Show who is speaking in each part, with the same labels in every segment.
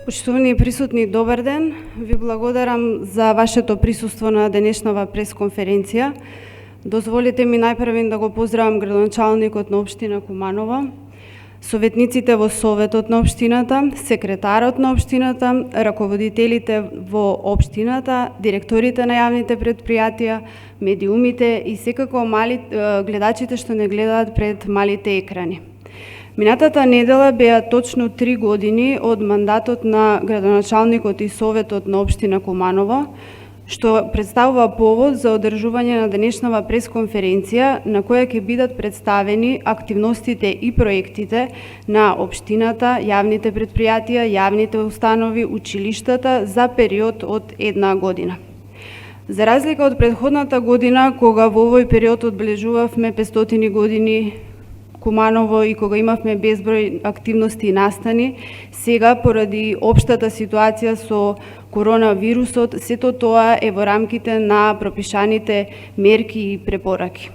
Speaker 1: Почитувани присутни, добар ден. Ви благодарам за вашето присуство на денешнава пресконференција. Дозволите ми најпрвен да го поздравам градоначалникот на општина Куманово, советниците во Советот на општината, секретарот на општината, раководителите во општината, директорите на јавните предпријатија, медиумите и секако гледачите што не гледаат пред малите екрани. Минатата недела беа точно 3 години од мандатот на градоначалникот и Советот на општина Куманово, што представува повод за одржување на денешнава пресконференција на која ќе бидат представени активностите и проектите на општината, јавните предпријатија, јавните установи, училиштата за период од 1 година. За разлика од претходната година, кога во овој период одбележувавме 500 години Куманово и кога имавме безброј активности и настани, сега поради општата ситуација со коронавирусот, сето тоа е во рамките на пропишаните мерки и препораки.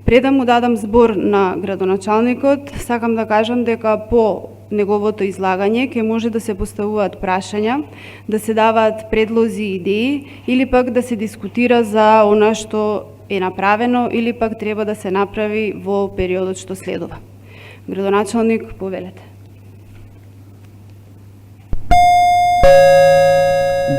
Speaker 1: Пред да му дадам збор на градоначалникот, сакам да кажам дека по неговото излагање ќе може да се поставуваат прашања, да се даваат предлози и идеи или пак да се дискутира за она што е направено или пак треба да се направи во периодот што следува. Градоначалник, повелете.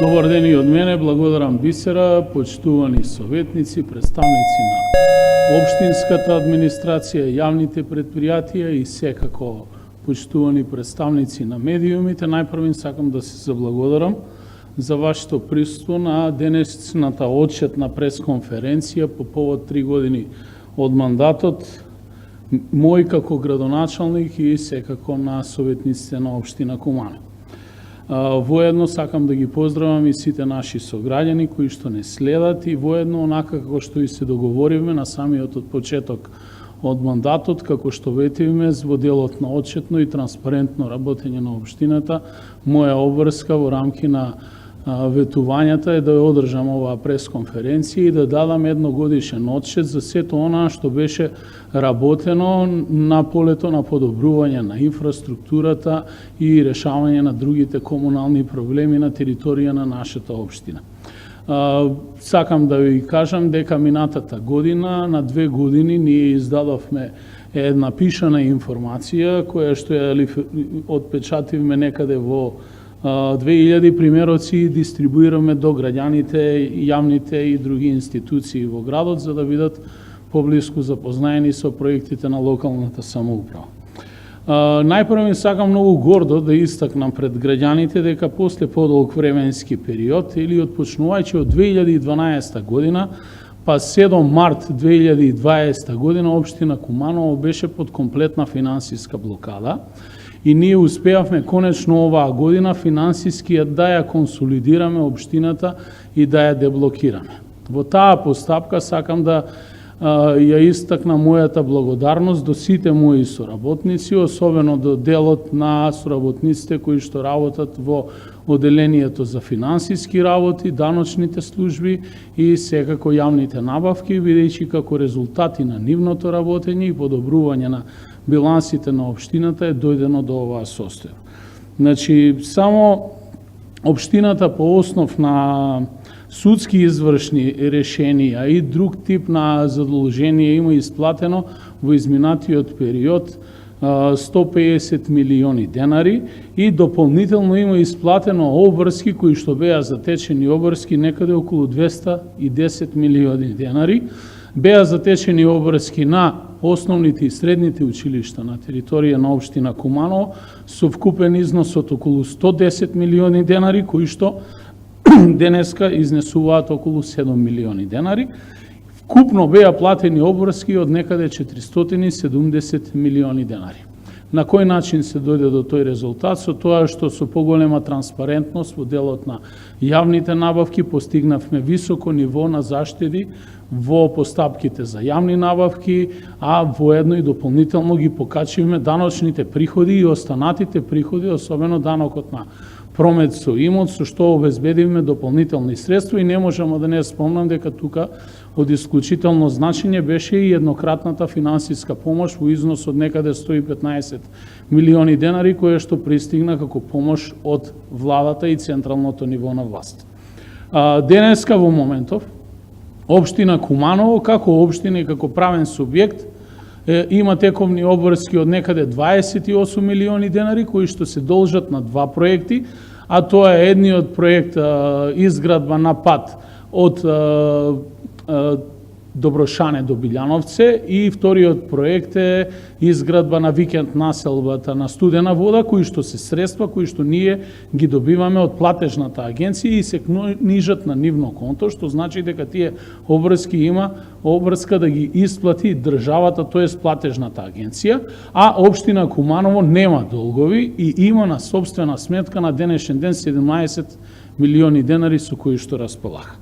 Speaker 2: Добар ден и од мене, благодарам Бисера, почитувани советници, представници на општинската администрација, јавните предпријатија и секако почитувани представници на медиумите. Најпрвен сакам да се заблагодарам за вашето присуство на денешната отчетна пресконференција по повод 3 години од мандатот мој како градоначалник и секако на советниците на општина Куманово. Воедно сакам да ги поздравам и сите наши сограѓани кои што не следат и воедно онака како што и се договоривме на самиот од почеток од мандатот, како што ветивме во делот на отчетно и транспарентно работење на општината, моја обврска во рамки на ветувањата е да ја одржам оваа пресконференција и да дадам едногодишен отчет за сето она што беше работено на полето на подобрување на инфраструктурата и решавање на другите комунални проблеми на територија на нашата општина. Сакам да ви кажам дека минатата година, на 2 години, ние издадовме една пишана информација која што ја отпечативме некаде во 2000 примероци и дистрибуираме до граѓаните, јавните и други институции во градот за да бидат поблиску запознаени со проектите на локалната самоуправа. Најпрво сакам многу гордо да истакнам пред граѓаните дека после подолг временски период или отпочнувајќи од 2012 година па 7 март 2020 година општина Куманово беше под комплетна финансиска блокада и ние успеавме конечно оваа година финансиски да ја консолидираме општината и да ја деблокираме. Во таа постапка сакам да ја истакна мојата благодарност до сите мои соработници, особено до делот на соработниците кои што работат во оделението за финансиски работи, даночните служби и секако јавните набавки, бидејќи како резултати на нивното работење и подобрување на билансите на општината е дојдено до оваа состојба. Значи, само општината по основ на судски извршни решенија и друг тип на задолжение има исплатено во изминатиот период 150 милиони денари и дополнително има исплатено обврски кои што беа затечени обврски некаде околу 210 милиони денари. Беа затечени обврски на основните и средните училишта на територија на општина Куманово со вкупен износ од околу 110 милиони денари, кои што денеска изнесуваат околу 7 милиони денари. Вкупно беа платени обврски од некаде 470 милиони денари. На кој начин се дојде до тој резултат? Со тоа што со поголема транспарентност во делот на јавните набавки постигнавме високо ниво на заштеди во постапките за јавни набавки, а воедно и дополнително ги покачивме даночните приходи и останатите приходи, особено данокот на промет со имот, со што обезбедивме дополнителни средства и не можеме да не спомнам дека тука од исклучително значење беше и еднократната финансиска помош во износ од некаде 115 милиони денари, која што пристигна како помош од владата и централното ниво на власт. Денеска во моментов, Општина Куманово, како општина и како правен субјект, има тековни обврски од некаде 28 милиони денари, кои што се должат на два проекти, а тоа е едниот проект изградба на пат од Доброшане до Билјановце и вториот проект е изградба на викенд населбата на Студена вода, кои што се средства кои што ние ги добиваме од платежната агенција и се книжат на нивно конто, што значи дека тие обврски има обврска да ги исплати државата, тоест платежната агенција, а општина Куманово нема долгови и има на сопствена сметка на денешен ден 17 милиони денари со кои што располага.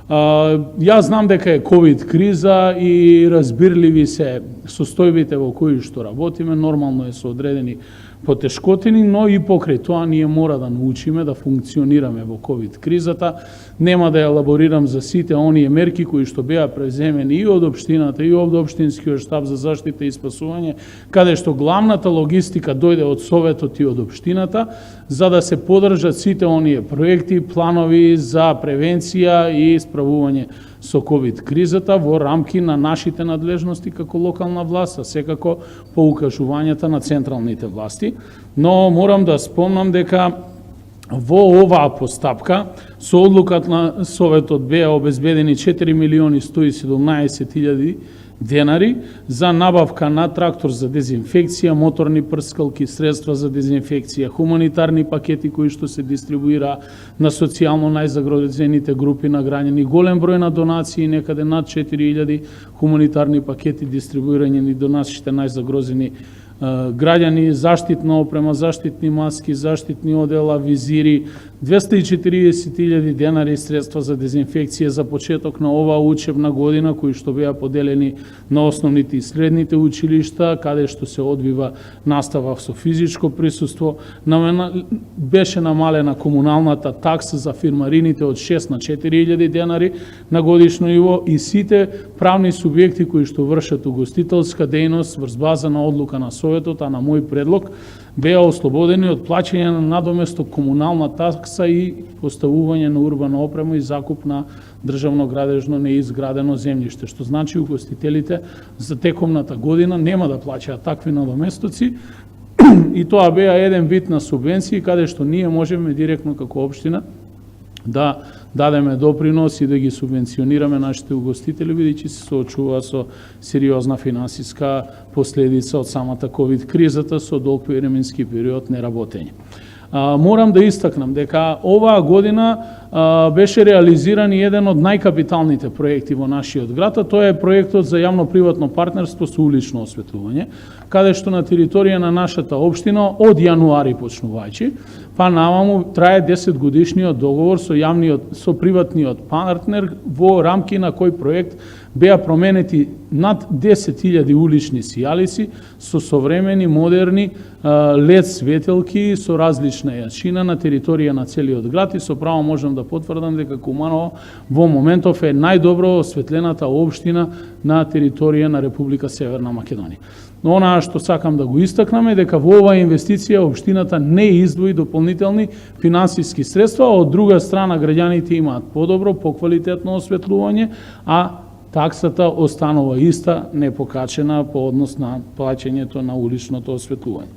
Speaker 2: Јас знам дека е ковид криза и разбирливи се состојбите во кои што работиме, нормално е со одредени потешкотини, но и покрај тоа ние мора да научиме да функционираме во ковид кризата. Нема да елаборирам за сите оние мерки кои што беа преземени и од општината и од општинскиот штаб за заштита и спасување, каде што главната логистика дојде од Советот и од општината, за да се подржат сите оние проекти, планови за превенција и справување со ковид кризата во рамки на нашите надлежности како локална власт, а секако по укажувањата на централните власти. Но морам да спомнам дека во оваа постапка со одлуката на Советот беа обезбедени 4 милиони 117 хиljadi денари за набавка на трактор за дезинфекција, моторни прскалки, средства за дезинфекција, хуманитарни пакети кои што се дистрибуира на социјално најзагрозените групи на граѓани, голем број на донации, некаде над 4000 хуманитарни пакети дистрибуирани до нашите најзагрозени граѓани, заштитна опрема, заштитни маски, заштитни одела, визири, 240.000 денари средства за дезинфекција за почеток на оваа учебна година, кои што беа поделени на основните и средните училишта, каде што се одвива настава со физичко присуство. Беше намалена комуналната такса за фирмарините од 6 на 4.000 денари на годишно ниво и сите правни субјекти кои што вршат угостителска дејност врз база на одлука на Советот, а на мој предлог, беа ослободени од плаќање на надоместо комунална такса и поставување на урбана опрема и закуп на државно градежно неизградено земјиште, што значи угостителите за текомната година нема да плаќаат такви надоместоци и тоа беа еден вид на субвенции каде што ние можеме директно како општина да дадеме допринос и да ги субвенционираме нашите угостители, бидејќи се соочува со сериозна финансиска последица од самата ковид кризата со долг временски период неработење. Морам да истакнам дека оваа година беше реализиран и еден од најкапиталните проекти во нашиот град, а тоа е проектот за јавно-приватно партнерство со улично осветлување, каде што на територија на нашата општина од јануари почнувајќи, па наваму трае 10 годишниот договор со приватниот партнер, во рамки на кој проект беа променети над 10.000 улични сијалици со современи, модерни LED светелки со различна јачина на територија на целиот град и со право можам да потврдам дека Куманово во моментов е најдобро осветлената општина на територија на Република Северна Македонија. Но онаа што сакам да го истакнам е дека во оваа инвестиција општината не издвои дополнителни финансиски средства, а од друга страна граѓаните имаат подобро, поквалитетно осветлување, а таксата останува иста, непокачена по однос на плаќањето на уличното осветлување.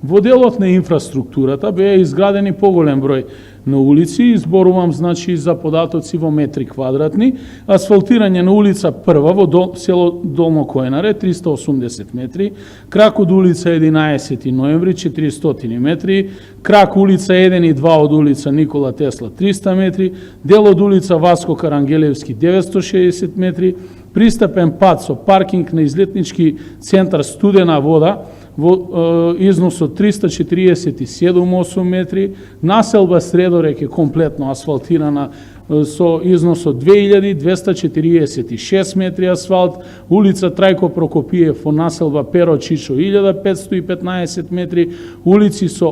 Speaker 2: Во делот на инфраструктурата беа изградени поголем број на улици, изборувам значи за податоци во метри квадратни, асфалтирање на улица Прва во село Долно Којнаре 380 метри, крак од улица 11 ноември 400 метри, крак улица 1 и 2 од улица Никола Тесла 300 метри, дел од улица Васко Карангелевски 960 метри, пристапен пат со паркинг на излетнички центар Студена вода во износ од 347,8 метри, населба Средорек е комплетно асфалтирана со износ од 2246 метри асфалт, улица Трајко Прокопиев во населба Перо Чичо 1515 метри, улици со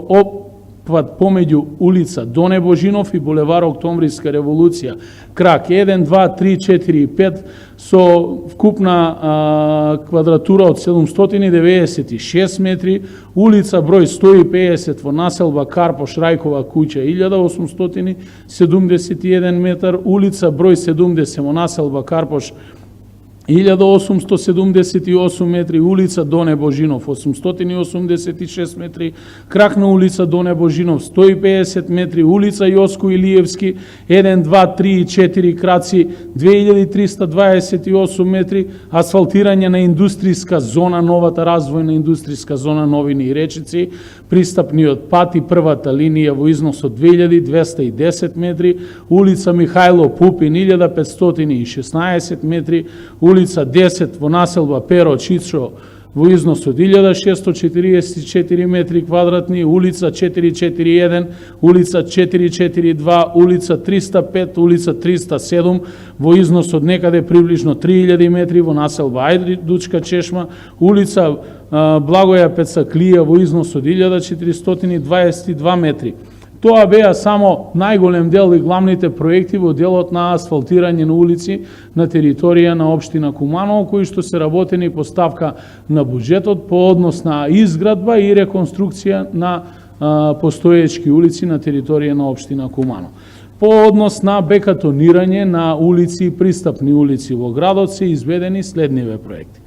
Speaker 2: помеѓу улица Доне Божинов и булевар Октомвриска револуција, крак 1, 2, 3, 4 и 5 со вкупна квадратура од 796 метри, улица број 150 во населба Карпош Рајкова куќа 1871 метар, улица број 70 во населба Карпош 1878 метри, улица Доне Божинов 886 метри, крак на улица Доне Божинов 150 метри, улица Јоско Илиевски 1, 2, 3 и 4 краци 2328 метри, асфалтирање на индустријска зона, новата развојна индустријска зона Новини и Речици, пристапниот пат и првата линија во износ од 2210 метри, улица Михајло Пупин 1516 метри, улица 10 во населба Перо Чичо во износ од 1644 метри квадратни, улица 441, улица 442, улица 305, улица 307 во износ од некаде приближно 3000 метри во населба Ајдучка Чешма, улица Благоја Пецаклија во износ од 1422 метри. Тоа беа само најголем дел и главните проекти во делот на асфалтирање на улици на територија на општина Куманово, кои што се работени по ставка на буџетот по однос на изградба и реконструкција на постоечки улици на територија на општина Куманово. По однос на бекатонирање на улици и пристапни улици во градот се изведени следниве проекти.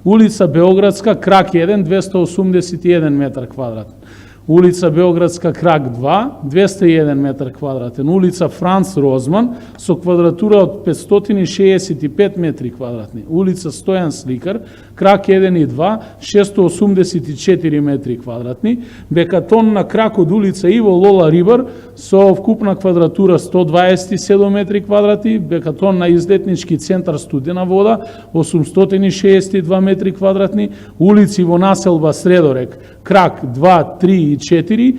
Speaker 2: Улица Београдска, крак 1, 281 метар квадратен. Улица Београдска, крак 2, 201 метар квадратен. Улица Франц Розман со квадратура од 565 метри квадратни. Улица Стојан Сликар, крак 1 и 2, 684 метри квадратни. Бекатон на крак од улица Иво Лола Рибар со вкупна квадратура 127 метри квадратни. Бекатон на излетнички центар Студена вода 862 метри квадратни. Улици во населба Средорек, крак 2, 3 и 4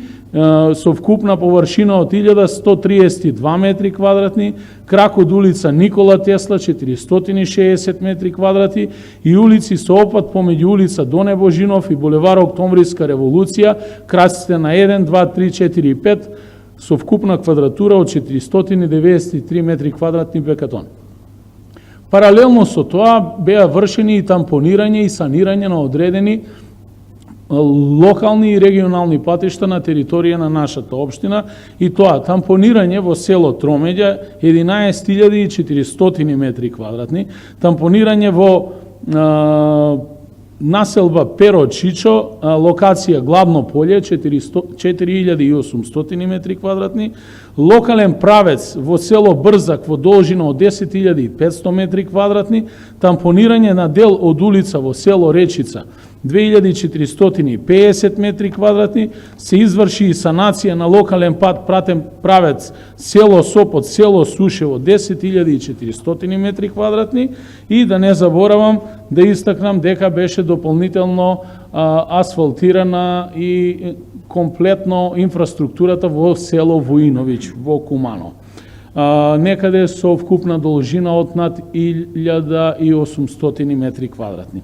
Speaker 2: со вкупна површина од 1132 метри квадратни, крак од улица Никола Тесла 460 метри квадратни и улици со опат помеѓу улица Доне Божинов и булевар Октомвриска револуција, краците на 1, 2, 3, 4 и 5 со вкупна квадратура од 493 метри квадратни бекатон. Паралелно со тоа беа вршени и тампонирање и санирање на одредени локални и регионални патишта на територија на нашата општина, и тоа тампонирање во село Тромеѓа 11400 метри квадратни, тампонирање во населба Перо Чичо, локација Гладно поле 4800 метри квадратни, локален правец во село Брзак во должина од 10500 метри квадратни, тампонирање на дел од улица во село Речица 2450 метри квадратни, се изврши и санација на локален пат пратен правец село Сопот, село Сушево 10400 метри квадратни, и да не заборавам да истакнам дека беше дополнително асфалтирана и комплетно инфраструктурата во село Воиновиќ во Куманово. Некаде со вкупна должина од над 1800 метри квадратни.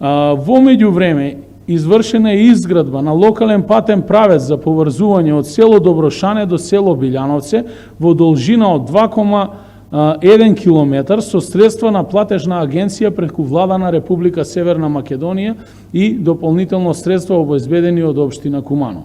Speaker 2: Во меѓувреме извршена е изградба на локален патен правец за поврзување од село Доброшане до село Билјановце во должина од 2,1 километар со средства на платежна агенција преку влада на Република Северна Македонија и дополнително средства обезбедени од општина Куманово.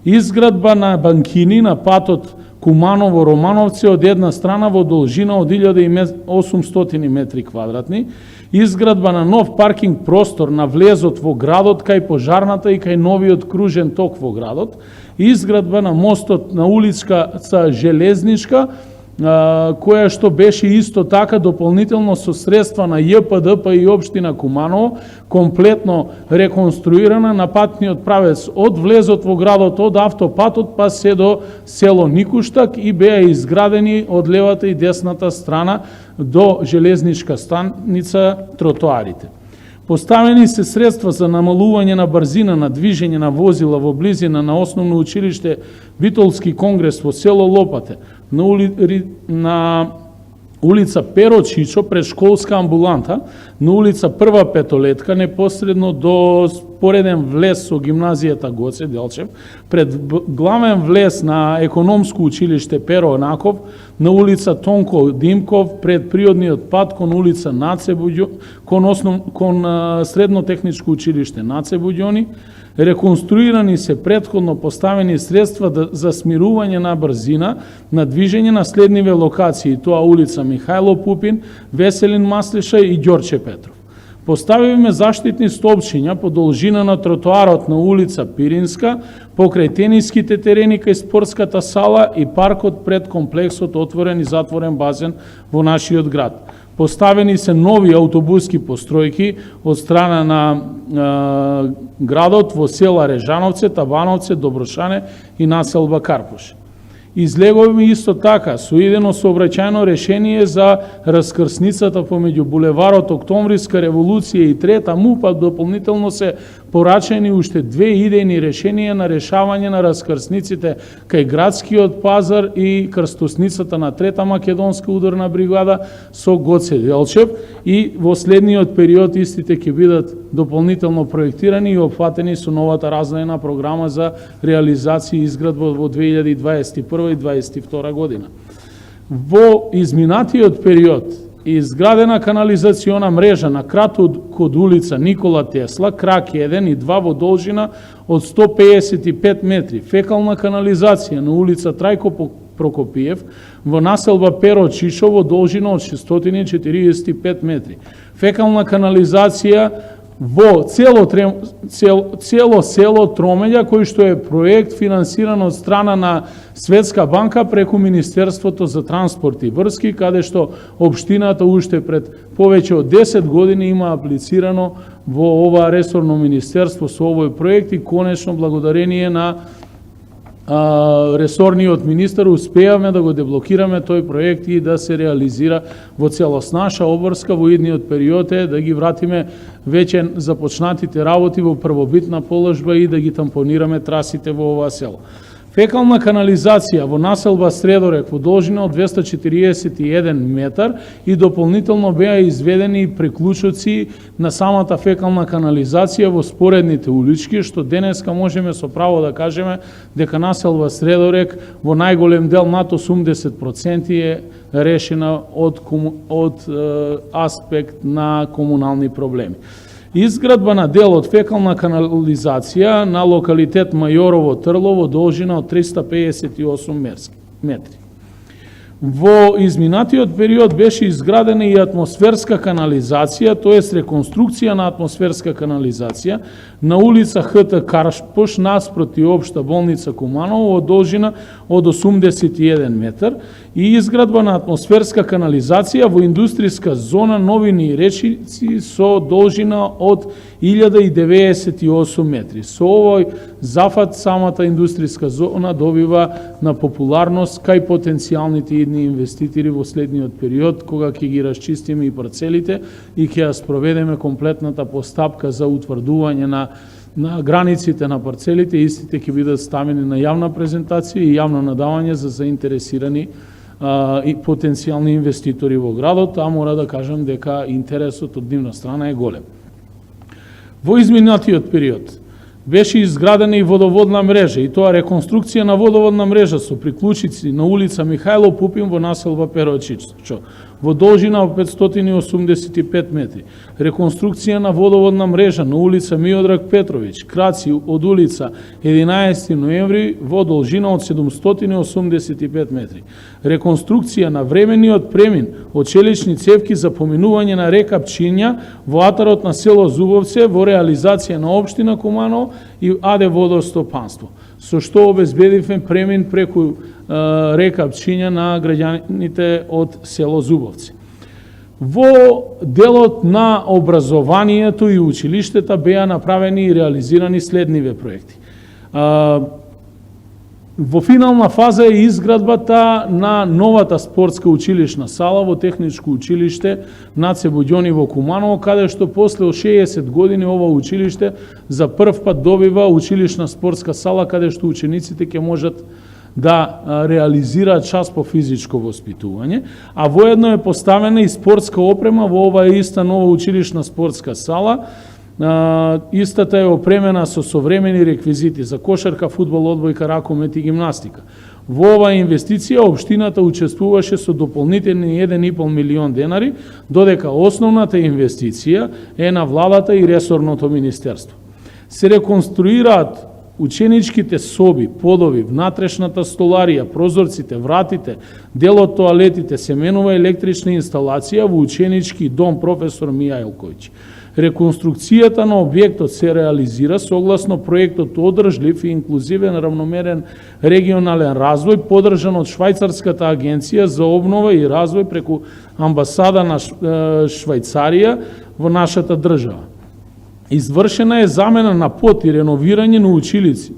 Speaker 2: Изградба на банкини на патот Куманово-Романовци од една страна во должина од 1800 метри квадратни, изградба на нов паркинг простор на влезот во градот кај пожарната и кај новиот кружен ток во градот, изградба на мостот на улица Железничка, која што беше исто така дополнително со средства на ЈПДП и општина Куманово, комплетно реконструирана на патниот правец од влезот во градот од автопатот па се до село Никуштак, и беа изградени од левата и десната страна до железничка станица тротоарите. Поставени се средства за намалување на брзина на движење на возила во близина на основно училиште Витолски конгрес во село Лопате, на улица Перо Чичо предшколска амбуланта, на улица Прва Петолетка непосредно до спореден влез со гимназијата Гоце Делчев, пред главен влез на економско училиште Перо Наков, на улица Тонко Димков, пред приодниот пат кон улица Наце Буѓони, кон средно техничко училиште Наце Буѓони, реконструирани се претходно поставени средства за смирување на брзина на движење на следниве локации, тоа улица Михајло Пупин, Веселин Маслиша и Ѓорче Петров. Поставивме заштитни столбчиња по должина на тротоарот на улица Пиринска, покрај тениските терени кај спортската сала и паркот пред комплексот отворен и затворен базен во нашиот град. Поставени се нови автобуски постројки од страна на градот во села Режановце, Табановце, Доброшане и населба Карпуш. Излеговме исто така со идено сообраќајно решение за раскрсницата помеѓу булеварот Октомвриска револуција и Трета МУП, дополнително се порачени уште две идејни решенија на решавање на раскрсниците кај градскиот пазар и крстосницата на Трета Македонска ударна бригада со Гоце Делчев, и во следниот период истите ќе бидат дополнително проектирани и опфатени со новата раздвоена програма за реализација и изградба во 2021 и 2022 година. Во изминатиот период изградена канализациона мрежа на кратот код улица Никола Тесла, крак 1 и 2 во должина од 155 метри, фекална канализација на улица Трајко Прокопиев во населба Перо Чишо во должина од 645 метри, фекална канализација во цело село Тромеѓа, кој што е проект финансиран од страна на Светска банка преку Министерството за транспорт и врски, каде што општината уште пред повеќе од 10 години има аплицирано во ова ресорно министерство со овој проект и конечно благодарение на ресорниот министер успеавме да го деблокираме тој проект и да се реализира во целост. Наша обврска во идниот период е да ги вратиме веќе започнатите работи во првобитна положба и да ги тампонираме трасите во ова село. Фекална канализација во населба Средорек во должина од 241 метар и дополнително беа изведени приклучоци на самата фекална канализација во споредните улички, што денеска можеме со право да кажеме дека населба Средорек во најголем дел над 80% е решена од аспект на комунални проблеми. Изградба на дел од фекална канализација на локалитет Мајорово Трлово должина од 358 метри. Во изминатиот период беше изградена и атмосферска канализација, тоест реконструкција на атмосферска канализација на улица ХТ Карпуш наспроти општа болница Куманово од должина од 81 метар и изградба на атмосферска канализација во индустријска зона Новини и Речици со должина од 1098 метри. Со овој зафат самата индустријска зона добива на популарност кај потенцијалните идни инвеститори во следниот период, кога ќе ги расчистиме и парцелите и ќе ја спроведеме комплетната постапка за утврдување на границите на парцелите, истите ќе бидат ставени на јавна презентација и јавно надавање за заинтересирани и потенцијални инвеститори во градот, а мора да кажам дека интересот од нивна страна е голем. Во изминатиот период беше изградена и водоводна мрежа, и тоа реконструкција на водоводна мрежа со приклучици на улица Михајло Пупин во населба Перо Чишо, во должина од 585 метри. Реконструкција на водоводна мрежа на улица Миодраг Петровиќ, краци од улица 11 ноември во должина од 785 метри. Реконструкција на времениот премин од челични цевки за поминување на река Пчиња во атарот на село Зубовце во реализација на општина Куманово и АД Водостопанство, со што обезбедивме премин преку река Пчиња на граѓаните од село Зубовци. Во делот на образованието и училиштета беа направени и реализирани следниве проекти. Во финална фаза е изградбата на новата спортска училишна сала во техничко училиште Наце Буѓони во Куманово, каде што после 60 години ова училиште за прв пат добива училишна спортска сала каде што учениците ќе можат да реализираат час по физичко воспитување, а воедно е поставена и спортска опрема во оваа иста нова училишна спортска сала, Истата е опремена со современи реквизити за кошарка, фудбал, одбојка, ракомет и гимнастика. Во оваа инвестиција општината учествуваше со дополнителни 1,5 милион денари, додека основната инвестиција е на владата и ресорното министерство. Се реконструираат ученичките соби, подови, внатрешната столарија, прозорците, вратите, дел од тоалетите, се менува електрична инсталација во ученички дом професор Мија Елковиќ. Реконструкцијата на објектот се реализира согласно проектот Одржлив и инклузивен равномерен регионален развој, поддржан од Швајцарската агенција за обнова и развој преку амбасада на Швајцарија во нашата држава. Извршена е замена на под и реновирање на училици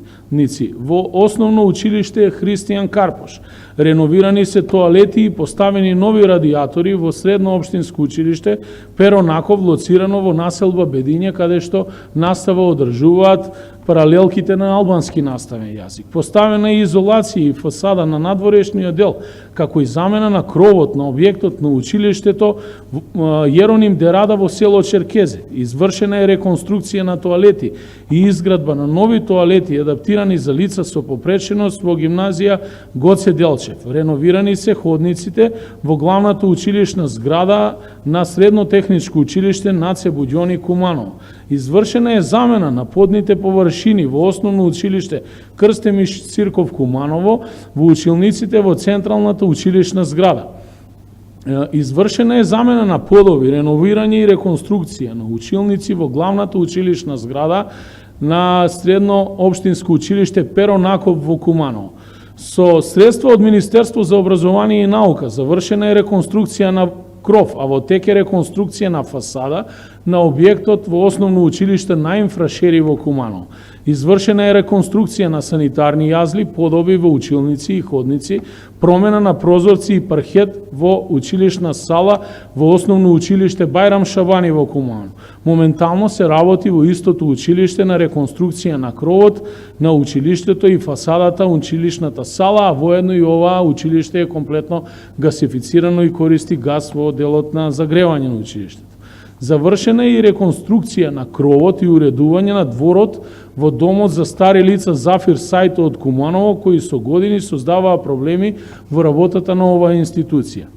Speaker 2: во основно училиште Христијан Карпош. Реновирани се тоалети и поставени нови радиатори во средно општинско училиште Перо Наков, лоцирано во населба Бедиња, каде што настава одржуваат паралелките на албански наставен јазик. Поставена е изолација и фасада на надворешниот дел, како и замена на кровот на објектот на училиштето Јероним Дерада во село Черкезе. Извршена е реконструкција на тоалети и изградба на нови тоалети адаптирани за лица со попреченост во гимназија Гоце Делчев. Реновирани се ходниците во главната училишна зграда на Средно техничко училиште Наце Буѓони Куманово. Извршена е замена на подните површини во основно училиште Крстемиш Цирков Куманово, во училниците во централната училишна зграда. Извршена е замена на подови, реновирање и реконструкција на училници во главната училишна зграда на Средно општинско училиште Перо Наков во Куманово. Со средства од Министерство за образование и наука завршена е реконструкција на кров, а во тек е реконструкција на фасада на објектот во основно училиште Наим Фрашери во Куманово. Извршена е реконструкција на санитарни јазли, подоби во училници и ходници, промена на прозорци и паркет во училишна сала во основно училиште Бајрам Шабани во Куманово. Моментално се работи во истото училиште на реконструкција на кровот на училиштето и фасадата училишната сала, а воедно и оваа училиште е комплетно гасифицирано и користи газ во делот на загревање на училиштето. Завршена е и реконструкција на кровот и уредување на дворот во домот за стари лица Зафир Сајто од Куманово, кои со години создаваа проблеми во работата на оваа институција.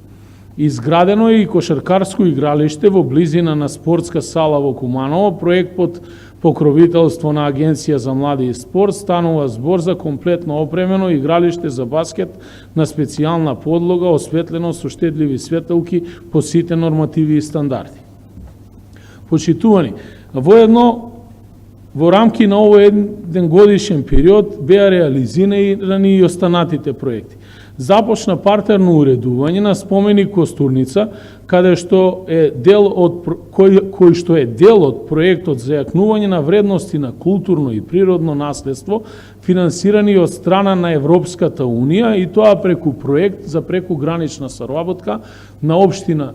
Speaker 2: Изградено е и кошаркарско игралиште во близина на спортска сала во Куманово, проект под покровителство на Агенција за млади и спорт. Станува збор за комплетно опремено игралиште за баскет на специјална подлога, осветлено со штедливи светелки по сите нормативи и стандарди. Почитувани, во рамки на овој еден годишен период беа реализирани и останатите проекти. Започна партерно уредување на споменик Костурница, каде што е дел од кој што е дел од проектот за јакнување на вредности на културно и природно наследство, финансирани од страна на Европската унија, и тоа преку проект за прекугранична соработка на општина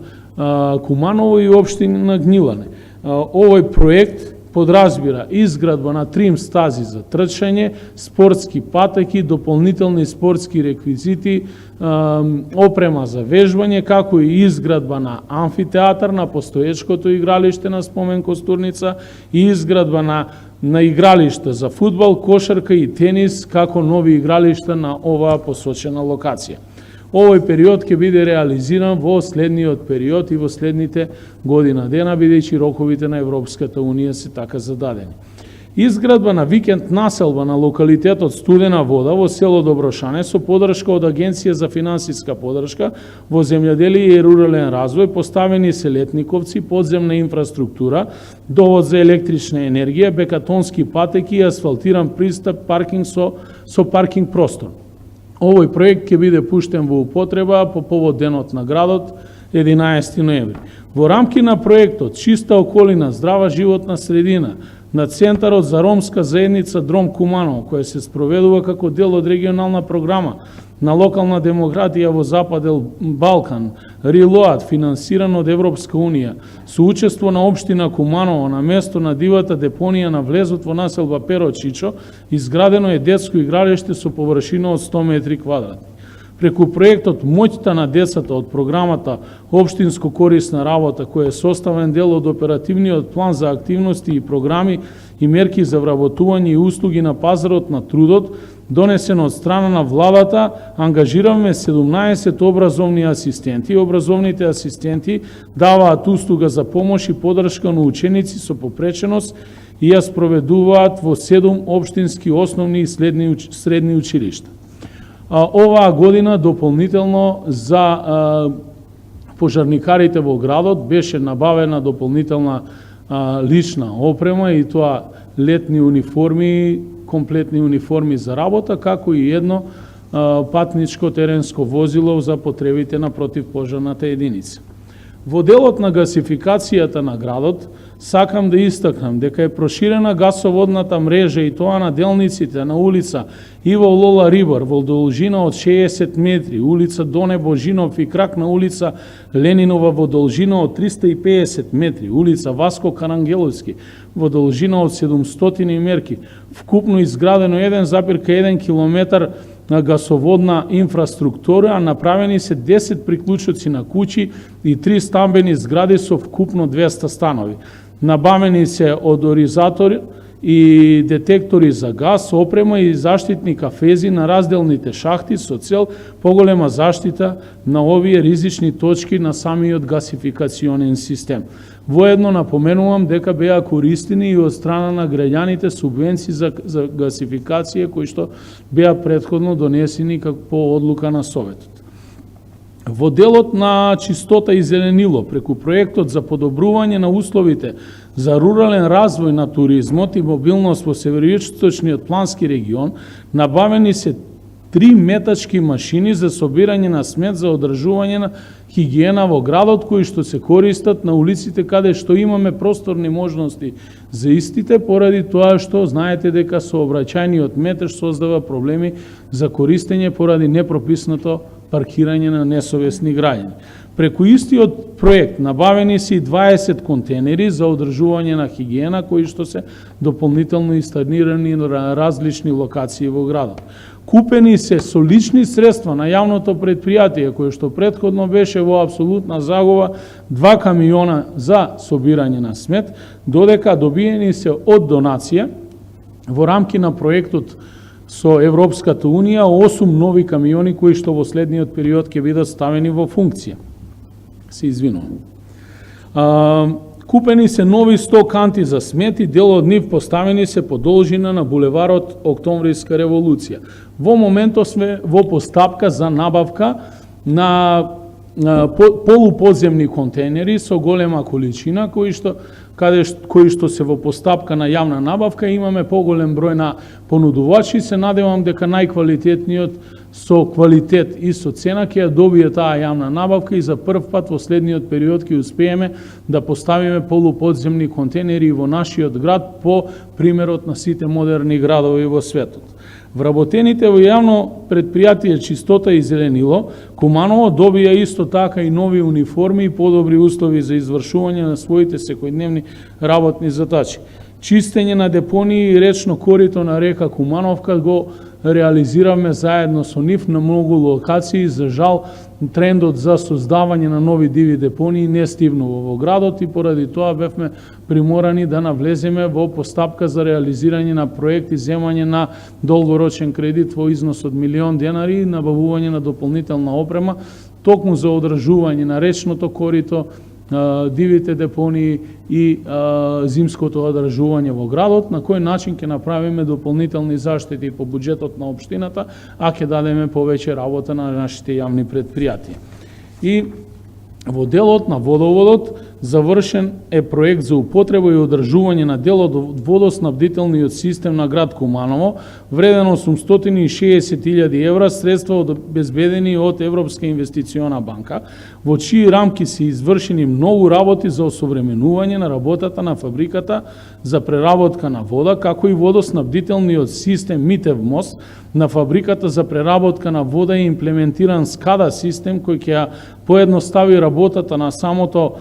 Speaker 2: Куманово и општина Гнилане. Овој проект подразбира изградба на трим стази за трчање, спортски патеки, дополнителни спортски реквизити, опрема за вежбање, како и изградба на амфитеатар на постоечкото игралиште на спомен Костурница и изградба на игралишта за фудбал, кошарка и тенис, како нови игралишта на оваа посочена локација. Овој период ќе биде реализиран во следниот период и во следните година дена, бидејќи роковите на Европската унија се така зададени. Изградба на викенд населба на локалитетот Студена вода во село Доброшане со поддршка од Агенција за финансиска поддршка во земјоделие и рурален развој, поставени се летниковци, подземна инфраструктура, довод за електрична енергија, бекатонски патеки и асфалтиран пристап, паркинг со паркинг простор. Овој проект ќе биде пуштен во употреба по повод денот на градот 11 ноември. Во рамки на проектот Чиста околина, здрава животна средина на Центарот за ромска заедница Дром Куманово, која се спроведува како дел од регионална програма на локална демократија во Западен Балкан, РИЛОАТ, финансиран од Европска унија, со учество на општина Куманово на место на дивата депонија на влезот во населба Перо Чичо, изградено е детско игралиште со површина од 100 метри квадратни. Преку проектот Моќта на децата од програмата Општинско корисна работа, кој е составен дел од оперативниот план за активности и програми и мерки за вработување и услуги на пазарот на трудот, донесен од страна на владата, ангажиравме 17 образовни асистенти. Образовните асистенти даваат услуга за помош и подршка на ученици со попреченост и ја спроведуваат во 7 општински основни и средни училишта. Оваа година дополнително за пожарникарите во градот беше набавена дополнителна лична опрема и тоа летни униформи, комплетни униформи за работа, како и едно патничко теренско возило за потребите на противпожарната единица. Во делот на гасификацијата на градот, сакам да истакнам дека е проширена гасоводната мрежа и тоа на делниците на улица Иво Лола Рибар во должина од 60 метри, улица Доне Божинов и крак на улица Ленинова во должина од 350 метри, улица Васко Карангеловски во должина од 700 мерки, вкупно изградено 1,1 километар на гасоводна инфраструктура, а направени се 10 приклучоци на куќи и 3 стамбени згради со вкупно 200 станови. Набавени се одоризатори и детектори за газ, опрема и заштитни кафези на разделните шахти со цел поголема заштита на овие ризични точки на самиот гасификационен систем. Воедно напоменувам дека беа користени и од страна на граѓаните субвенции за гасификација кои што беа претходно донесени по одлука на Советот. Во делот на чистота и зеленило, преку проектот за подобрување на условите за рурален развој на туризмот и мобилност во североисточниот плански регион, набавени се 3 метачки машини за собирање на смет за одржување на хигиена во градот, кои што се користат на улиците каде што имаме просторни можности за истите, поради тоа што знаете дека сообраќајниот метеж создава проблеми за користење поради непрописното паркирање на несовесни граѓани. Преку истиот проект набавени се и 20 контейнери за одржување на хигиена, кои што се дополнително инсталирани на различни локации во градот. Купени се со лични средства на јавното предпријатие, кое што претходно беше во апсолутна загуба 2 камиона за собирање на смет, додека добиени се од донација во рамки на проектот со Европската Унија 8 нови камиони кои што во следниот период ќе бидат ставени во функција. Се извинувам. Купени се нови 100 канти за смет и дел од нив поставени се по должина на булеварот Октомвриска револуција. Во моментот сме во постапка за набавка на полуподземни контейнери со голема количина кои што се во постапка на јавна набавка. Имаме поголем број на понудувачи, се надевам дека најквалитетниот со квалитет и со цена ќе ја добие таа јавна набавка и за прв пат во следниот период ќе успееме да поставиме полуподземни контейнери во нашиот град по примерот на сите модерни градови во светот. Вработените во јавно предпријатие Чистота и зеленило, Куманово добија исто така и нови униформи и подобри услови за извршување на своите секојдневни работни задачи. Чистење на депонии и речно корито на река Кумановка го реализиравме заедно со нив на многу локации. За жал, трендот за создавање на нови диви депонии не стивнува во градот и поради тоа бевме приморани да навлеземе во постапка за реализирање на проекти, земање на долгорочен кредит во износ од $1.000.000 и набавување на дополнителна опрема, токму за одржување на речното корито, дивите депонии и зимското одржување во градот, на кој начин ќе направиме дополнителни заштити по буџетот на општината, а ќе дадеме повеќе работа на нашите јавни предпријатија. И во делот на водоводот завршен е проект за употреба и одржување на дел од водоснабдителниот систем на град Куманово, вреден €860.000, средства обезбедени од Европска инвестициона банка, во чии рамки се извршени многу работи за осовременување на работата на фабриката за преработка на вода, како и водоснабдителниот систем Митев мост на фабриката за преработка на вода и имплементиран SCADA систем кој ќе поедностави работата на самото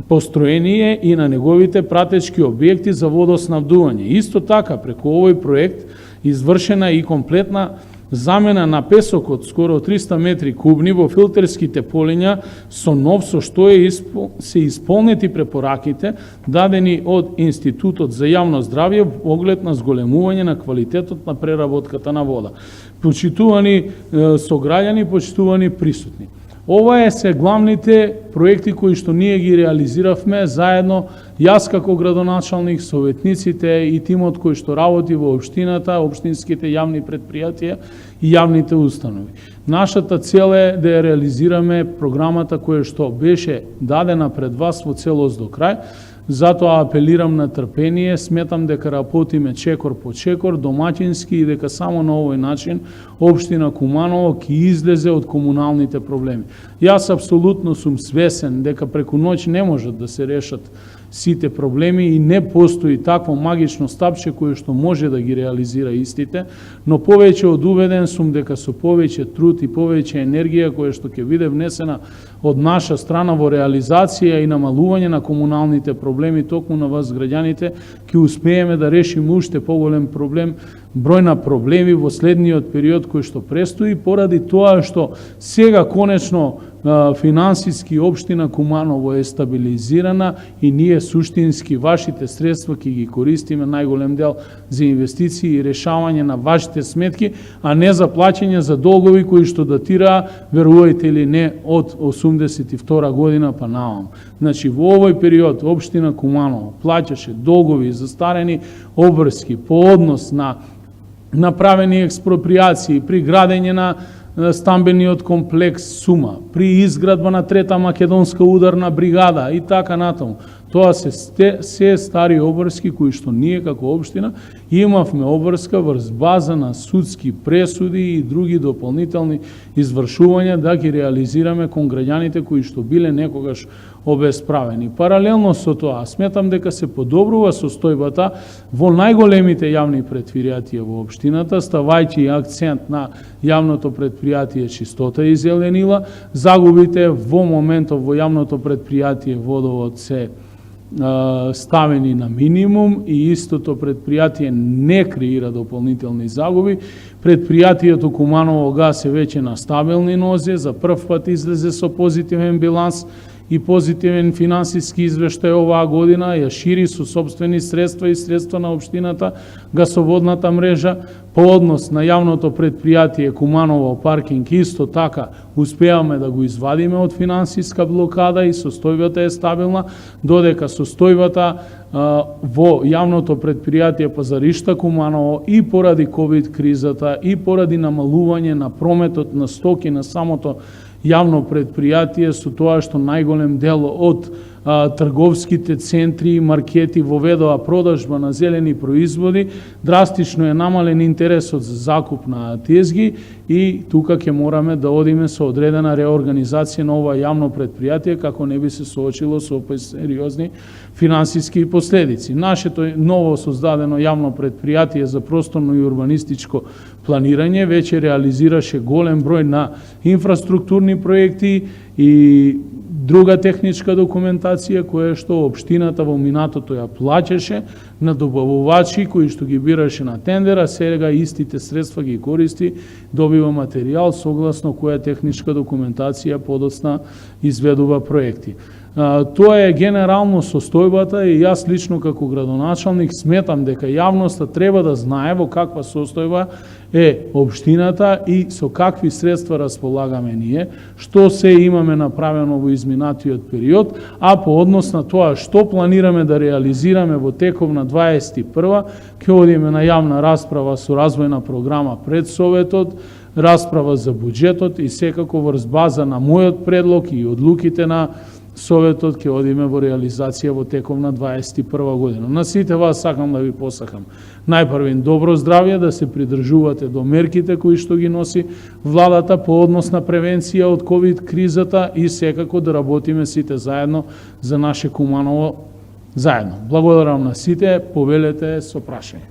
Speaker 2: построение и на неговите пратечки објекти за водоснабдување. Исто така, преку овој проект извршена и комплетна замена на песок од скоро 300 метри кубни во филтерските полиња со нов, со што се исполнети препораките дадени од Институтот за јавно здравје во оглед на зголемување на квалитетот на преработката на вода. Почитувани сограѓани, почитувани присутни. Ова е се главните проекти кои што ние ги реализиравме заедно, јас како градоначалник, советниците и тимот кој што работи во општината, општинските јавни предпријатија и јавните установи. Нашата цел е да ја реализираме програмата која што беше дадена пред вас во целост до крај. Затоа апелирам на трпение, сметам дека работиме чекор по чекор, домаќински и дека само на овој начин општина Куманово ќе излезе од комуналните проблеми. Јас апсолутно сум свесен дека преку ноќ не можат да се решат сите проблеми и не постои такво магично стапче кое што може да ги реализира истите, но повеќе од уведен сум дека со повеќе труд и повеќе енергија која што ќе биде внесена од наша страна во реализација и намалување на комуналните проблеми токму на вас граѓаните, ќе успееме да решиме уште поголем проблем, број на проблеми во следниот период кој што престои, поради тоа што сега конечно финансиски општина Куманово е стабилизирана и ние суштински вашите средства ќе ги користиме најголем дел за инвестиции и решавање на вашите сметки, а не за плаќање за долгови кои што датираа, верувајте или не, од 82 година па наам. Значи, во овој период општина Куманово плаќаше долгови застарени обврски по однос на направени експроприации при градење на стамбениот комплекс Сума, при изградба на трета македонска ударна бригада и така натаму. Тоа се стари обврски кои што ние како општина имавме обврска врз база на судски пресуди и други дополнителни извршувања да ги реализираме кон граѓаните кои што биле некогаш обесправени. Паралелно со тоа, сметам дека се подобрува состојбата во најголемите јавни предпријатија во општината, ставајќи акцент на јавното предпријатие Чистота и зеленила. Загубите во моментов во јавното предпријатие Водовод се ставени на минимум и истото предпријатие не креира дополнителни загуби. Предпријатието Куманово газ е веќе на стабилни нозе, за прв пат излезе со позитивен биланс и позитивен финансиски извештај оваа година, ја шири со собствени средства и средства на општината гасоводната мрежа. По однос на јавното предпријатие Куманово паркинг исто така успеавме да го извадиме од финансиска блокада и состојбата е стабилна, додека состојбата во јавното предпријатие Пазаришта Куманово и поради ковид кризата и поради намалување на прометот на стоки на самото јавно предпријатие со тоа што најголем дел од трговските центри и маркети воведоа продажба на зелени производи, драстично е намален интересот за закуп на тезги и тука ќе мораме да одиме со одредена реорганизација на ова јавно предпријатие како не би се соочило со сериозни финансиски последици. Нашето ново создадено јавно предпријатие за просторно и урбанистичко планирање веќе реализираше голем број на инфраструктурни проекти и друга техничка документација која што општината во минатото ја плаќаше на добавувачи кои што ги бираше на тендер, а сега истите средства ги користи, добива материјал согласно која техничка документација подоцна изведува проекти. Тоа е генерално состојбата и јас лично како градоначалник сметам дека јавноста треба да знае во каква состојба е општината и со какви средства располагаме ние, што се имаме направено во изминатиот период, а по однос на тоа што планираме да реализираме во теков на 21-ва, ќе одиме на јавна расправа со развојна програма пред Советот, расправа за буџетот и секако врз база на мојот предлог и одлуките на Советот ќе одиме во реализација во теков на 21 година. На сите вас сакам да ви посакам најпрвен добро здравје, да се придржувате до мерките кои што ги носи владата по однос на превенција од ковид кризата и секако да работиме сите заедно за наше Куманово заедно. Благодарам на сите, повелете со прашање.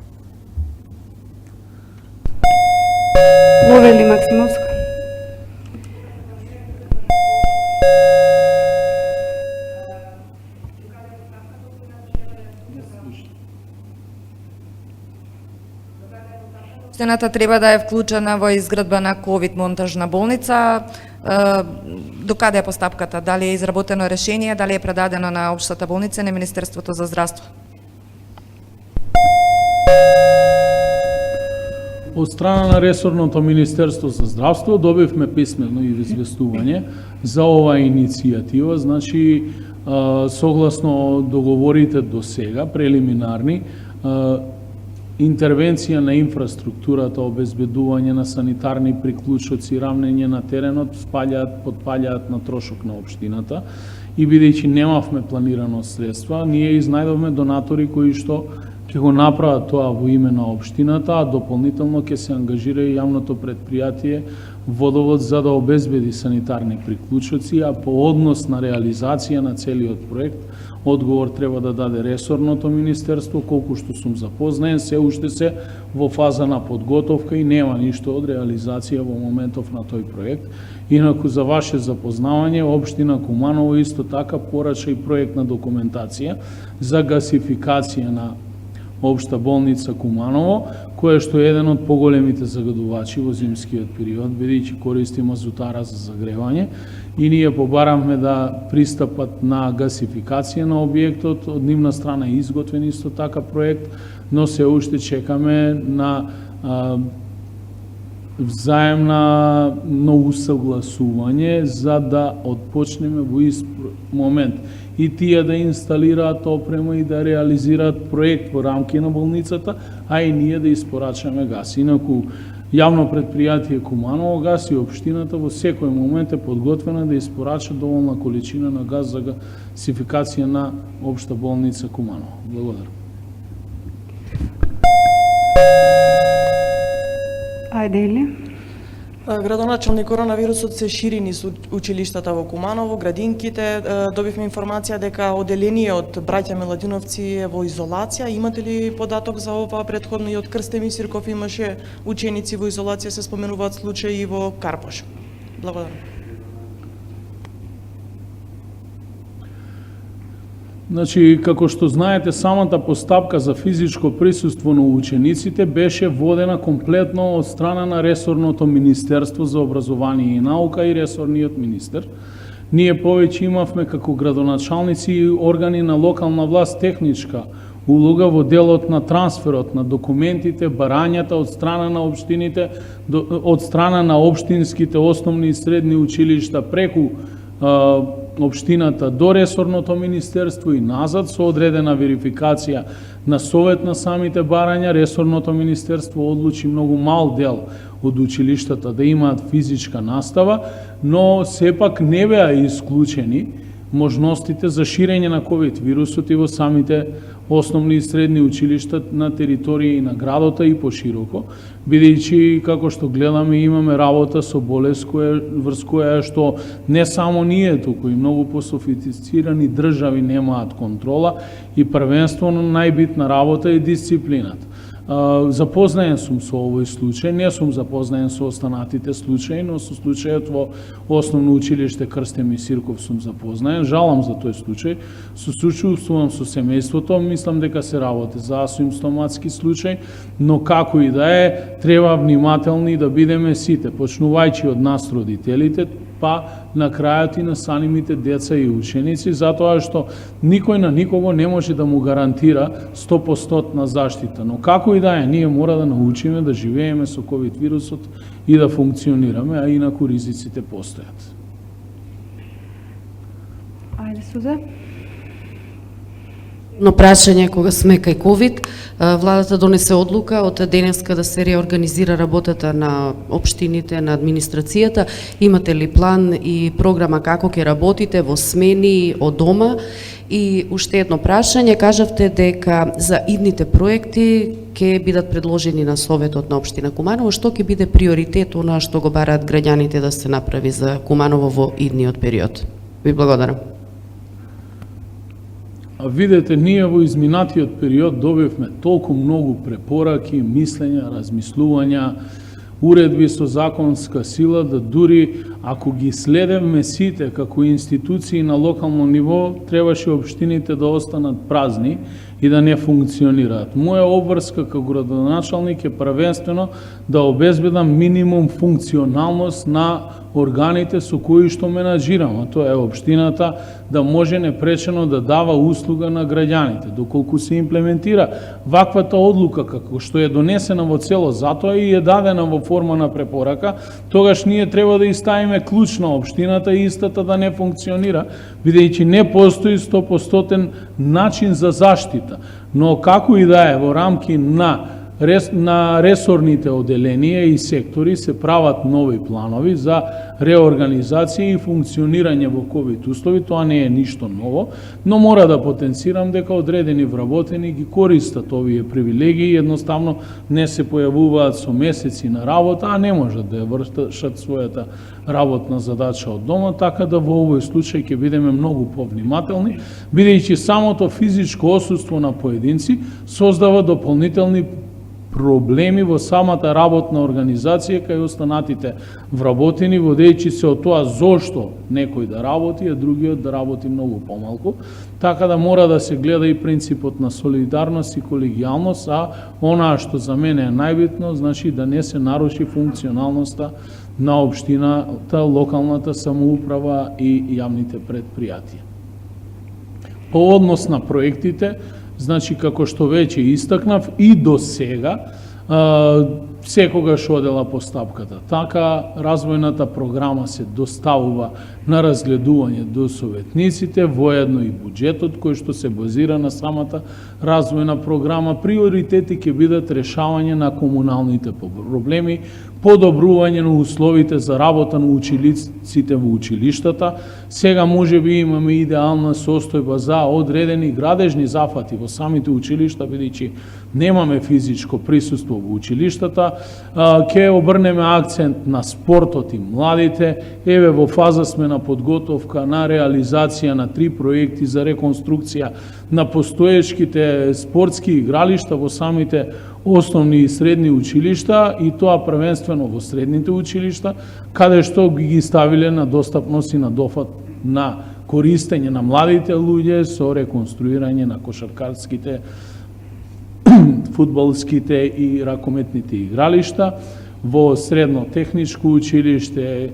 Speaker 1: Повели Максимовска.
Speaker 3: Општината треба да е вклучена во изградба на ковид монтажна болница. Докаде е постапката? Дали е изработено решение, дали е предадено на Општата болница и на Министерството за здравство?
Speaker 2: Од страна на ресорното Министерство за здравство добивме писмено известување за оваа иницијатива, значи согласно договорите до сега, прелиминарни, интервенција на инфраструктурата, обезбедување на санитарни приклучоци, равнење на теренот, потпаѓаат на трошок на општината и бидејќи немавме планирано средства, ние изнајдовме донатори кои што ќе го направат тоа во име на општината, а дополнително ќе се ангажира и јавното предпријатие Водовод за да обезбеди санитарни приклучоци, а по однос на реализација на целиот проект, одговор треба да даде ресорното министерство, колку што сум запознаен, се уште се во фаза на подготовка и нема ништо од реализација во моментов на тој проект. Инаку за ваше запознавање, општина Куманово исто така порача и проектна документација за гасификација на Општа болница Куманово, која што е еден од поголемите загадувачи во зимскиот период, бидејќи користи мазутара за загревање, и ние побаравме да пристапат на гасификација на објектот. Од нивна страна е изготвен исто така проект, но се уште чекаме на взаемно усагласување за да отпочнеме во ист момент и тие да инсталираат опрема и да реализираат проект во рамки на болницата, а и ние да испорачаме газ. Инаку, јавно предпријатие Куманово газ и општината во секој момент е подготвена да испорача доволна количина на газ за гасификација на Општа болница Куманово. Благодарам.
Speaker 1: Ајде или?
Speaker 4: Градоначалник, коронавирусот се шири низ училиштата во Куманово, градинките. Добивме информација дека оделениот браќа Миладиновци е во изолација. Имате ли податок за ова? Претходно и од Крстеми Сирков имаше ученици во изолација, се споменуваат случаи и во Карпош. Благодарам.
Speaker 2: Значи, како што знаете, самата постапка за физичко присуство на учениците беше водена комплетно од страна на ресорното Министерство за образование и наука и ресорниот министер. Ние повеќе имавме како градоначалници и органи на локална власт техничка улога во делот на трансферот на документите, барањата од страна на општините, од страна на општинските основни и средни училишта преку општината до ресорното министерство и назад со одредена верификација на совет на самите барања. Ресорното министерство одлучи многу мал дел од училиштата да имаат физичка настава, но сепак не беа исклучени можностите за ширење на ковид вирусот и во самите основни и средни училишта на територија и на градота и пошироко, бидејќи како што гледаме имаме работа со болест врз која што не само ние туку и многу пософистицирани држави немаат контрола и првенствено најбитна работа е дисциплината. Запознаен сум со овој случај, не сум запознаен со останатите случаи, но со случајот во Основно училиште Крстеми Сирков сум запознаен. Жалам за тој случај, сочувствувам со семејството, мислам дека се работи за асимптоматски случај, но како и да е, треба внимателни да бидеме сите, почнувајќи од нас родителите, па на крајот и на самите деца и ученици, затоа што никој на никого не може да му гарантира 100% заштита. Но како и да е, ние мора да научиме да живееме со ковид вирусот и да функционираме, а инаку ризиците постојат.
Speaker 1: Ајде, Сузе.
Speaker 5: Но прашање кога сме кај ковид, владата донесе одлука од денеска да се реорганизира работата на општините, на администрацијата. Имате ли план и програма како ќе работите во смени од дома? И уште едно прашање, кажавте дека за идните проекти ќе бидат предложени на Советот на општина Куманово. Што ќе биде приоритет она што го бараат граѓаните да се направи за Куманово во идниот период? Ви благодарам.
Speaker 2: А видете, ние во изминатиот период добивме толку многу препораки, мислења, размислувања, уредби со законска сила, да дури Ако ги следевме сите како институции на локално ниво, требаше општините да останат празни и да не функционираат. Моја обврска како градоначалник е првенствено да обезбедам минимум функционалност на органите со кои што менаџирам, а тоа е општината да може непречено да дава услуга на граѓаните. Доколку се имплементира ваквата одлука како што е донесена во цело, затоа и е дадена во форма на препорака, тогаш ние треба да ставиме клуч на општината и истата да не функционира, бидејќи не постои 100% начин за заштита. Но како и да е, во рамки на ресорните оделенија и сектори се прават нови планови за реорганизација и функционирање во ковид услови. Тоа не е ништо ново, но мора да потенцирам дека одредени вработени ги користат овие привилегии, едноставно не се појавуваат со месеци на работа, а не можат да ја вршат својата работна задача од дома, така да во овој случај ќе бидеме многу повнимателни, бидејќи самото физичко отсуство на поединци создава дополнителни проблеми во самата работна организација кај останатите вработени, водејќи се од тоа зошто некој да работи, а другиот да работи многу помалку. Така да мора да се гледа и принципот на солидарност и колегијалност, а онаа што за мене е најбитно, значи да не се наруши функционалноста на општината, локалната самоуправа и јавните предпријатија. По однос на проектите, значи, како што веќе истакнав, и до сега, секогаш одела постапката. Така, развојната програма се доставува на разгледување до советниците, воедно и буџетот, кој што се базира на самата развојна програма. Приоритети ќе бидат решавање на комуналните проблеми, подобрување на условите за работа на учениците во училиштата. Сега може би имаме идеална состојба за одредени градежни зафати во самите училишта, бидејќи немаме физичко присуство во училиштата. Ќе обрнеме акцент на спортот и младите. Еве, во фаза сме на подготовка на реализација на 3 проекти за реконструкција на постоечките спортски игралишта во самите основни и средни училишта, и тоа првенствено во средните училишта, каде што ги ставиле на достапност и на дофат на користење на младите луѓе со реконструирање на кошаркарските, фудбалските и ракометните игралишта, во средно техничко училиште,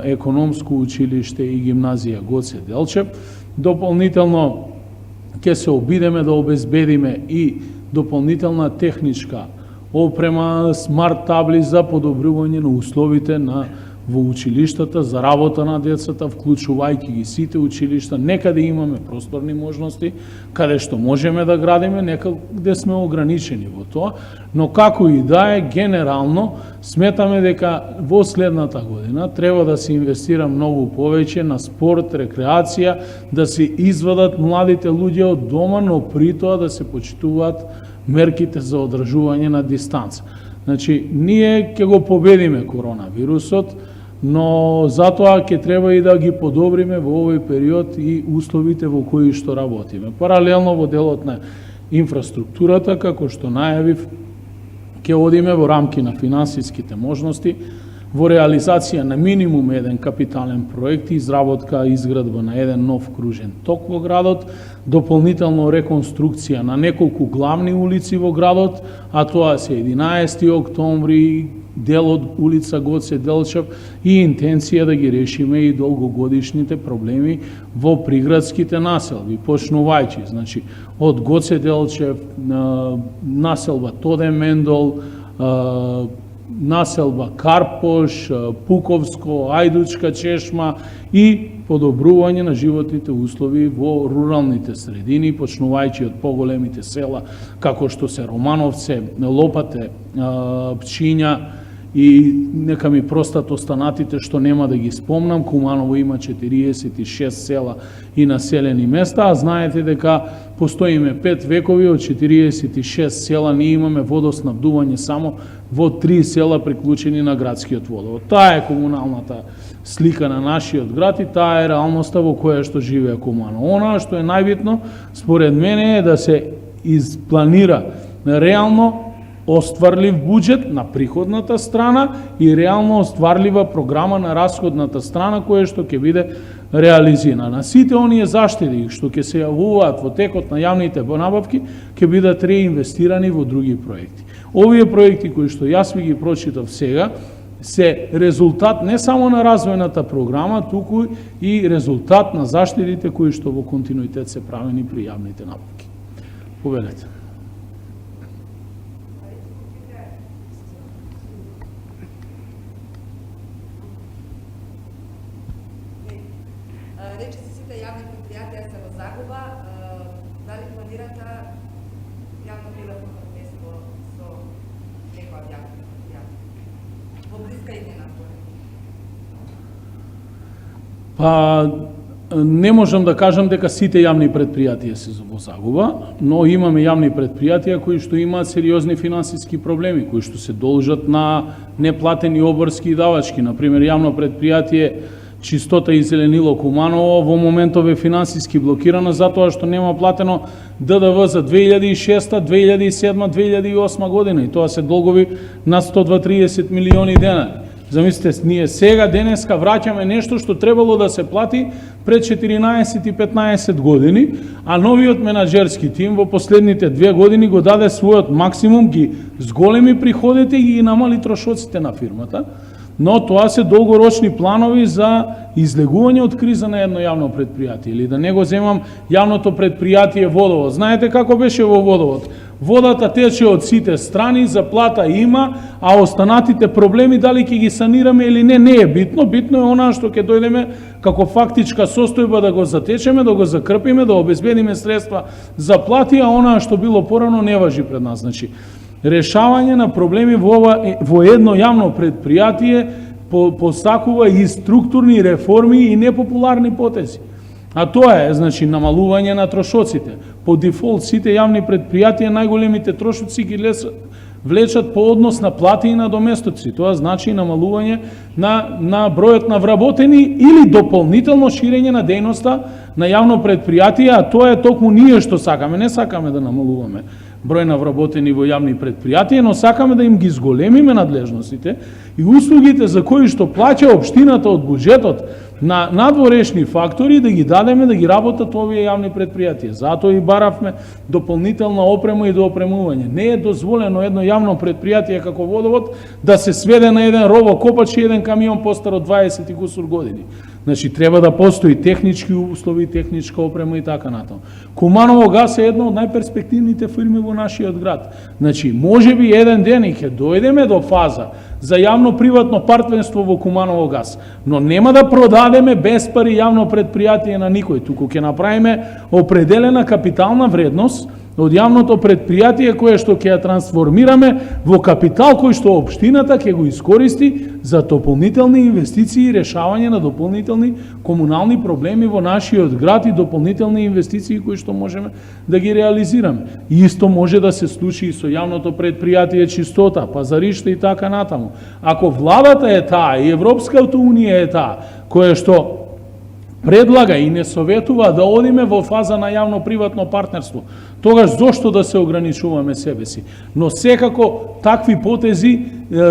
Speaker 2: економско училиште и гимназија Гоце Делчев. Дополнително ќе се обидеме да обезбедиме и дополнителна техничка опрема, смарт табли за подобрување на условите во училиштата, за работа на децата, вклучувајќи ги сите училишта. Некаде имаме просторни можности, каде што можеме да градиме, некаде сме ограничени во тоа, но како и да е, генерално сметаме дека во следната година треба да се инвестира многу повеќе на спорт, рекреација, да се извадат младите луѓе од дома, но при тоа да се почитуваат мерките за одржување на дистанца. Значи, ние ќе го победиме коронавирусот, но затоа ќе треба и да ги подобриме во овој период и условите во кои што работиме. Паралелно во делот на инфраструктурата, како што најавив, ќе одиме во рамки на финансиските можности, во реализација на минимум еден капитален проект, изработка и изградба на еден нов кружен ток во градот, дополнително реконструкција на неколку главни улици во градот, а тоа се 11 октомври, дел од улица Гоце Делчев, и интенција да ги решиме и долгогодишните проблеми во приградските населби, почнувајќи, значи, од Гоце Делчев, населба Тоде Мендол, населба Карпош, Пуковско, Ајдучка чешма и подобрување на животните услови во руралните средини, почнувајќи од поголемите села, како што се Романовце, Лопате, Пчиња, и нека ми простат останатите што нема да ги спомнам. Куманово има 46 села и населени места, а знаете дека постоиме 5 векови, од 46 села ние имаме водоснабдување само во 3 села приклучени на градскиот водовод. Таа е комуналната слика на нашиот град и таа е реалноста во која што живее Куманово. Она што е најбитно, според мене, е да се изпланира реално остварлив буџет на приходната страна и реално остварлива програма на расходната страна која што ќе биде реализирана. На сите оние заштеди што ќе се јавуваат во текот на јавните набавки ќе бидат реинвестирани во други проекти. Овие проекти кои што јас ви ги прочитав сега се резултат не само на развојната програма, туку и резултат на заштедите кои што во континуитет се правени при јавните набавки. Повелете.
Speaker 3: Рече се сите јавни предпријатија се во загуба, дали планирате јавно-приватно партнерство со некоја од јавните предпријатија? Во блиска иднина?
Speaker 2: Па, не можам да кажам дека сите јавни предпријатија се во загуба, но имаме јавни предпријатија кои што имаат сериозни финансиски проблеми, кои што се должат на неплатени обврски и давачки. Например, јавно предпријатие Чистота и зеленило Куманово во моментов е финансиски блокирано затоа што нема платено ДДВ за 2006, 2007, 2008 година и тоа се долгови на 130 милиони денари. Замислете, ние сега денеска враќаме нешто што требало да се плати пред 14 и 15 години, а новиот менаџерски тим во последните 2 години го даде својот максимум, ги зголеми приходите и ги намали трошоците на фирмата. Но тоа се долгорочни планови за излегување од криза на едно јавно предпријатие. Или да не го земам јавното предпријатие Водовод. Знаете како беше во Водовод? Водата тече од сите страни, заплата има, а останатите проблеми дали ќе ги санираме или не е битно. Битно е она што ќе дојдеме како фактичка состојба да го затечеме, да го закрпиме, да обезбедиме средства за плати, а она што било порано не важи пред нас. Значи, решавање на проблеми во едно јавно предпријатие постакува и структурни реформи и непопуларни потези. А тоа е, значи, намалување на трошоците. По дефолт, сите јавни предпријатија најголемите трошоци ги влечат по однос на плати и на доместоци. Тоа значи намалување на бројот на вработени или дополнително ширење на дејноста на јавно предпријатие, а тоа е токму ние што сакаме. Не сакаме да намалуваме број на вработени во јавни предпријатија, но сакаме да им ги зголемиме надлежностите и услугите за кои што плаќа општината од буџетот на надворешни фактори да ги дадеме да ги работат овие јавни предпријатија. Затоа и баравме дополнителна опрема и доопремување. Не е дозволено едно јавно предпријатие како Водовод да се сведе на еден ровокопач и еден камион постар од 20 и кусур години. Значи, треба да постои технички услови, техничка опрема и така натаму. Куманово газ е една од најперспективните фирми во нашиот град. Значи, може би еден ден и ќе дојдеме до фаза за јавно-приватно партнерство во Куманово газ, но нема да продадеме без пари јавно предпријатие на никој, туку ќе направиме определена капитална вредност од јавното предпријатие кое што ќе ја трансформираме во капитал кој што општината ќе го искористи за дополнителни инвестиции и решавање на дополнителни комунални проблеми во нашиот град и дополнителни инвестиции кои што можеме да ги реализираме. И исто може да се случи и со јавното предпријатие Чистота, Пазариште и така натаму. Ако владата е таа и Европската унија е таа која што предлага и не советува да одиме во фаза на јавно-приватно партнерство, тогаш зошто да се ограничуваме себе си? Но секако такви потези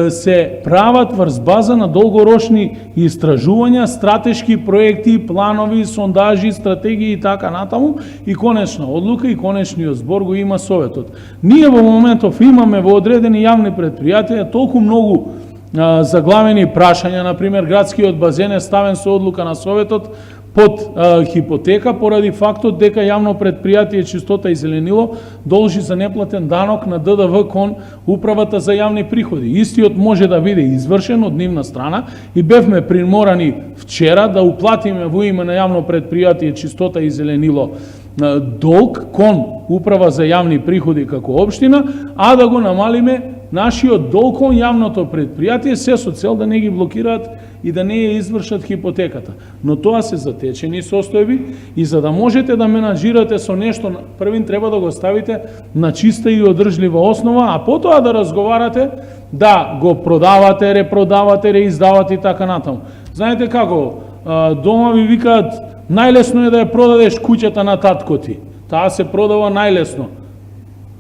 Speaker 2: се прават врз база на долгорочни истражувања, стратешки проекти, планови, сондажи, стратегии и така натаму, и конечна одлука и конечниот збор го има Советот. Ние во моментов имаме во одредени јавни предпријатија толку многу заглавени прашања, например, градскиот базен е ставен со одлука на Советот под хипотека поради фактот дека јавно предпријатие Чистота и зеленило должи за неплатен данок на ДДВ кон Управата за јавни приходи. Истиот може да биде извршен од нивна страна и бевме приморани вчера да уплатиме во име на јавно предпријатие Чистота и зеленило долг кон Управа за јавни приходи како општина, а да го намалиме нашиот долг кон јавното предпријатие, се со цел да не ги блокираат и да не ја извршат хипотеката. Но тоа се затечени состојби и за да можете да менаџирате со нешто, првин треба да го ставите на чиста и одржлива основа, а потоа да разговарате да го продавате, репродавате, реиздавате и така натаму. Знаете како, дома ви викаат најлесно е да ја продадеш куќата на татко ти. Таа се продава најлесно.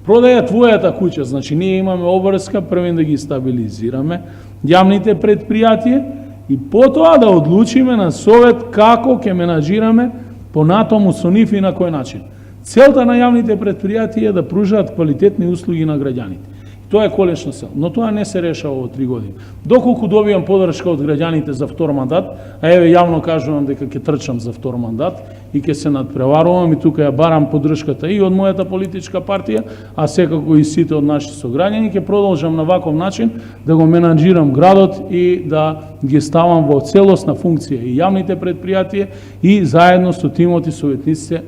Speaker 2: продаја твојата куќа, значи ние имаме обврска првен да ги стабилизираме јавните предпријатија и потоа да одлучиме на совет како ќе менаџираме понатаму со нив и на кој начин. Целта на јавните предпријатија е да пружаат квалитетни услуги на граѓаните. Тоа е колешна цел, но тоа не се решава во 3 години. Доколку добијам поддршка од граѓаните за втор мандат, а еве јавно кажувам дека ќе трчам за втор мандат и ќе се надпреварувам и тука ја барам поддршката и од мојата политичка партија, а секако и сите од нашите сограѓани, ќе продолжам на ваков начин да го менаџирам градот и да ги ставам во целосна функција и јавните предпријатија и заедно со тимот и советниците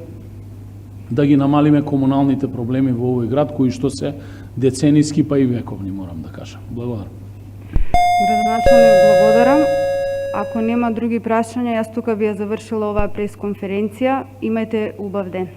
Speaker 2: да ги намалиме комуналните проблеми во овој град, кои што се децениски па и вековни, морам да кажам. Благодарам.
Speaker 1: Градоначалник, благодарам. Ако нема други прашања, јас тука би ја завршила оваа пресконференција. Имајте убав ден.